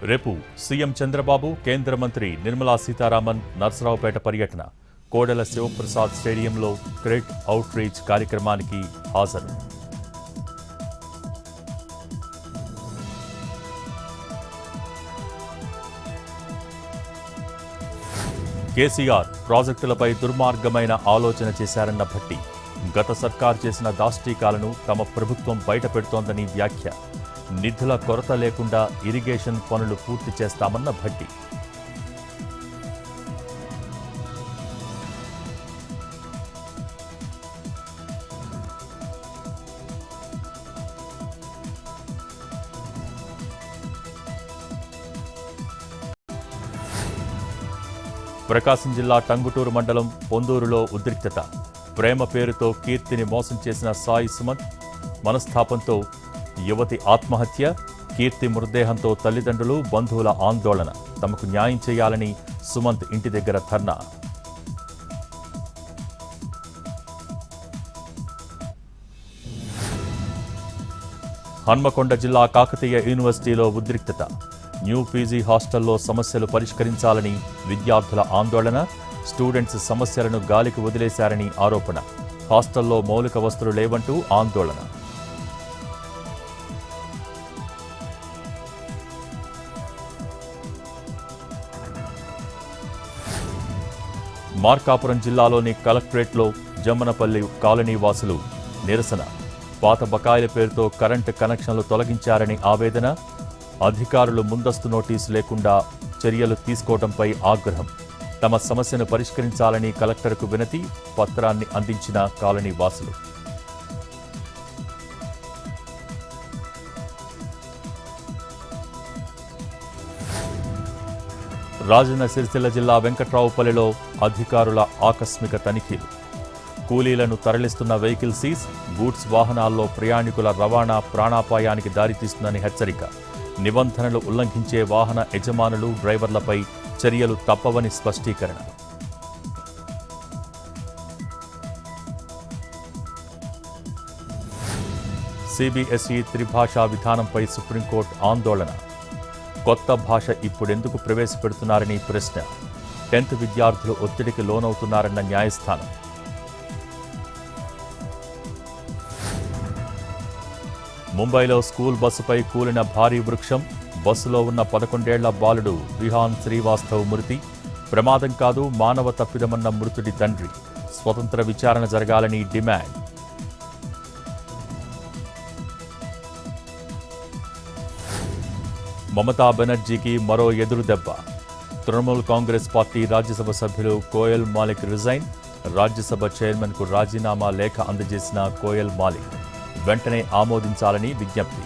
రేపు సీఎం చంద్రబాబు, కేంద్ర మంత్రి నిర్మలా సీతారామన్ నర్సరావుపేట పర్యటన. కోడెల శివప్రసాద్ స్టేడియంలో క్రెడిట్ అవుట్ రీచ్ కార్యక్రమానికి హాజరు. కేసీఆర్ ప్రాజెక్టులపై దుర్మార్గమైన ఆలోచన చేశారన్న భట్టి. గత సర్కార్ చేసిన దాష్టీకాలను తమ ప్రభుత్వం బయటపెడుతోందని వ్యాఖ్య. నిధుల కొరత లేకుండా ఇరిగేషన్ పనులు పూర్తి చేస్తామన్న భట్టి. ప్రకాశం జిల్లా టంగుటూరు మండలం పొందూరులో ఉద్రిక్తత. ప్రేమ పేరుతో కీర్తిని మోసం చేసిన సాయి సుమంత్. మనస్తాపంతో యువతి ఆత్మహత్య. కీర్తి మృతదేహంతో తల్లిదండ్రులు, బంధువుల ఆందోళన. తమకు న్యాయం చేయాలని సుమంత్ ఇంటి దగ్గర ధర్నా. హన్మకొండ జిల్లా కాకతీయ యూనివర్సిటీలో ఉద్రిక్తత. న్యూ పీజీ హాస్టల్లో సమస్యలు పరిష్కరించాలని విద్యార్థుల ఆందోళన. స్టూడెంట్స్ సమస్యలను గాలికి వదిలేశారని ఆరోపణ. హాస్టల్లో మౌలిక వసతులు లేవంటూ ఆందోళన. మార్కాపురం జిల్లాలోని కలెక్టరేట్లో జమ్మనపల్లి కాలనీ వాసులు నిరసన. పాత బకాయిల పేరుతో కరెంటు కనెక్షన్లు తొలగించారని ఆవేదన. అధికారులు ముందస్తు నోటీసు లేకుండా చర్యలు తీసుకోవడంపై ఆగ్రహం. తమ సమస్యను పరిష్కరించాలని కలెక్టర్కు వినతి పత్రాన్ని అందించిన కాలనీ వాసులు. రాజన్న సిరిసిల్ల జిల్లా వెంకట్రావుపల్లిలో అధికారుల ఆకస్మిక తనిఖీలు. కూలీలను తరలిస్తున్న వెహికల్ సీజ్. గూడ్స్ వాహనాల్లో ప్రయాణికుల రవాణా ప్రాణాపాయానికి దారితీస్తుందని హెచ్చరిక. నిబంధనలు ఉల్లంఘించే వాహన యజమానులు, డ్రైవర్లపై చర్యలు తప్పవని స్పష్టీకరణ. సిబిఎస్ఈ త్రిభాషా విధానంపై సుప్రీంకోర్టు ఆందోళన. కొత్త భాష ఇప్పుడెందుకు ప్రవేశపెడుతున్నారని ప్రశ్న. 10th విద్యార్థులు ఒత్తిడికి లోనవుతున్నారన్న న్యాయస్థానం. ముంబైలో స్కూల్ బస్సుపై కూలిన భారీ వృక్షం. బస్సులో ఉన్న 11 ఏళ్ల బాలుడు విహాన్ శ్రీవాస్తవ్ మృతి. ప్రమాదం కాదు, మానవ తప్పిదమన్న మృతుడి తండ్రి. స్వతంత్ర విచారణ జరగాలని డిమాండ్. మమతా బెనర్జీకి మరో ఎదురు దెబ్బ. తృణమూల్ కాంగ్రెస్ పార్టీ రాజ్యసభ సభ్యులు కోయల్ మాలిక్ రిజైన్. రాజ్యసభ చైర్మన్కు రాజీనామా లేఖ అందజేసిన కోయల్ మాలిక్ వెంటనే ఆమోదించాలని విజ్ఞప్తి.